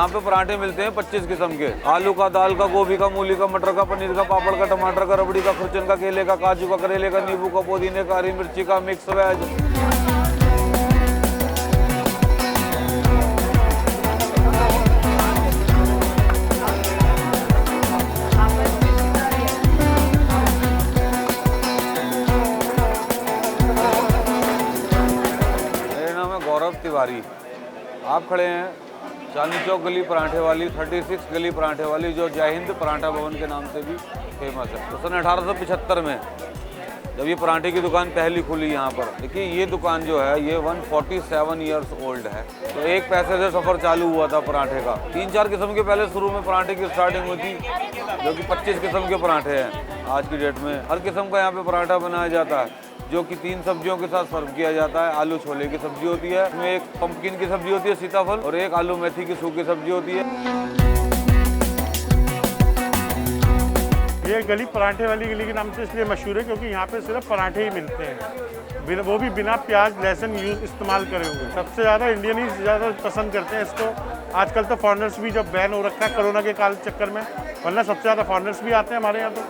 यहाँ पे पराठे मिलते हैं 25 किस्म के, आलू का, दाल का, गोभी का, मूली का, मटर का, पनीर का, पापड़ का, टमाटर का, रबड़ी का, खुरचन का, केले का, काजू का, करेले का, नींबू का, पुदीने का, हरी मिर्ची का, मिक्स वेज। तिवारी, आप खड़े हैं चांदनी चौक गली पराठे वाली, 36 गली पराठे वाली, जो जय हिंद पराठा भवन के नाम से भी फेमस है। तो सन 1875 में जब ये पराठे की दुकान पहली खुली यहाँ पर, देखिए ये दुकान जो है ये 147 ईयर्स ओल्ड है। तो एक पैसे से सफ़र चालू हुआ था पराठे का। 3-4 किस्म के पहले शुरू में पराठे की स्टार्टिंग हुई थी, जो कि 25 किस्म के पराठे हैं आज की डेट में। हर किस्म का यहाँ पे पराठा बनाया जाता है, जो कि 3 सब्जियों के साथ सर्व किया जाता है। आलू छोले की सब्जी होती है, इसमें एक पंपकिन की सब्जी होती है, सीताफल, और एक आलू मेथी की सूखी सब्जी होती है। ये गली पराठे वाली गली के नाम से इसलिए मशहूर है क्योंकि यहाँ पे सिर्फ पराठे ही मिलते हैं, वो भी बिना प्याज लहसुन यूज इस्तेमाल करे हुए। सबसे ज़्यादा इंडियन ही ज़्यादा पसंद करते हैं इसको। आजकल तो फॉरेनर्स भी जब बैन हो रखा है कोरोना के काल चक्कर में, वरना सबसे ज़्यादा फॉरेनर्स भी आते हैं हमारे यहाँ। तो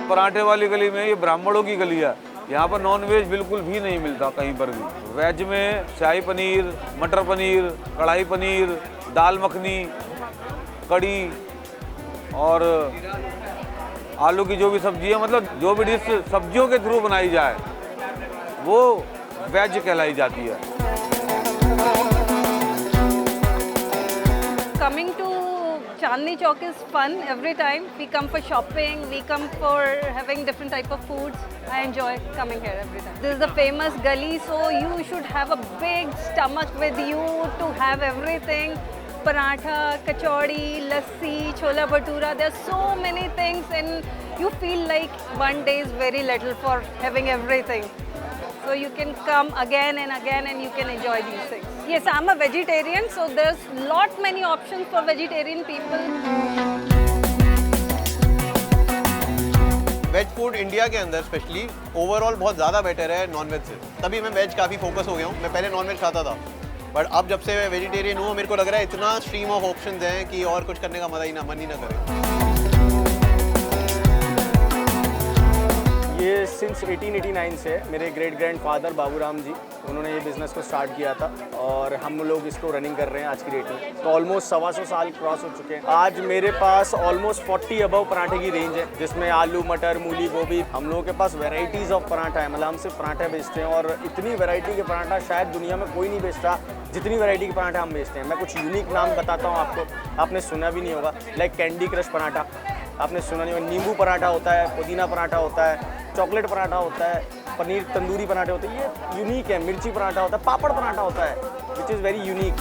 पराठे वाली गली में ये ब्राह्मणों की गली है, यहाँ पर नॉन वेज बिल्कुल भी नहीं मिलता कहीं पर भी। वेज में शाही पनीर, मटर पनीर, कढ़ाई पनीर, दाल मखनी, कड़ी और आलू की जो भी सब्जी है, मतलब जो भी डिश सब्जियों के थ्रू बनाई जाए वो वेज कहलाई जाती है। Coming to Chandni Chowk is fun every time. We come for shopping, we come for having different type of foods. I enjoy coming here every time. This is the famous gully, so you should have a big stomach with you to have everything. Paratha, kachori, lassi, chola bhatura. There are so many things and you feel like one day is very little for having everything. So you can come again and you can enjoy these things. Yes, I'm a vegetarian, so there's lot many options for vegetarian people. Veg food India के अंदर specially overall बहुत ज़्यादा better है non veg से, तभी मैं veg काफ़ी focus हो गया हूँ। मैं पहले नॉन वेज खाता था, बट अब जब से मैं वेजिटेरियन हूँ मेरे को लग रहा है इतना स्ट्रीम ऑफ ऑप्शंस हैं कि और कुछ करने का मन ही ना करे। ये सिंस 1889 से मेरे ग्रेट ग्रैंडफादर बाबूराम जी, उन्होंने ये बिज़नेस को स्टार्ट किया था और हम लोग इसको रनिंग कर रहे हैं आज की डेट में। तो ऑलमोस्ट 125 साल क्रॉस हो चुके हैं। आज मेरे पास ऑलमोस्ट 40 अबव पराठे की रेंज है, जिसमें आलू, मटर, मूली, गोभी। हम लोगों के पास वेराइटीज़ ऑफ पराठा है, मतलब हम सिर्फ पराठा बेचते हैं और इतनी वेराइटी के पराठा शायद दुनिया में कोई नहीं बेचता जितनी वैरायटी के पराठा हम बेचते हैं। मैं कुछ यूनिक नाम बताता हूँ आपको, आपने सुना भी नहीं होगा। लाइक कैंडी क्रश पराठा, आपने सुना नहीं होगा। नींबू पराठा होता है, पुदीना पराठा होता है, चॉकलेट पराठा होता है, पनीर तंदूरी पराठे होते हैं, ये यूनिक है। मिर्ची पराठा होता है, पापड़ पराठा होता है, विच इज़ वेरी यूनिक।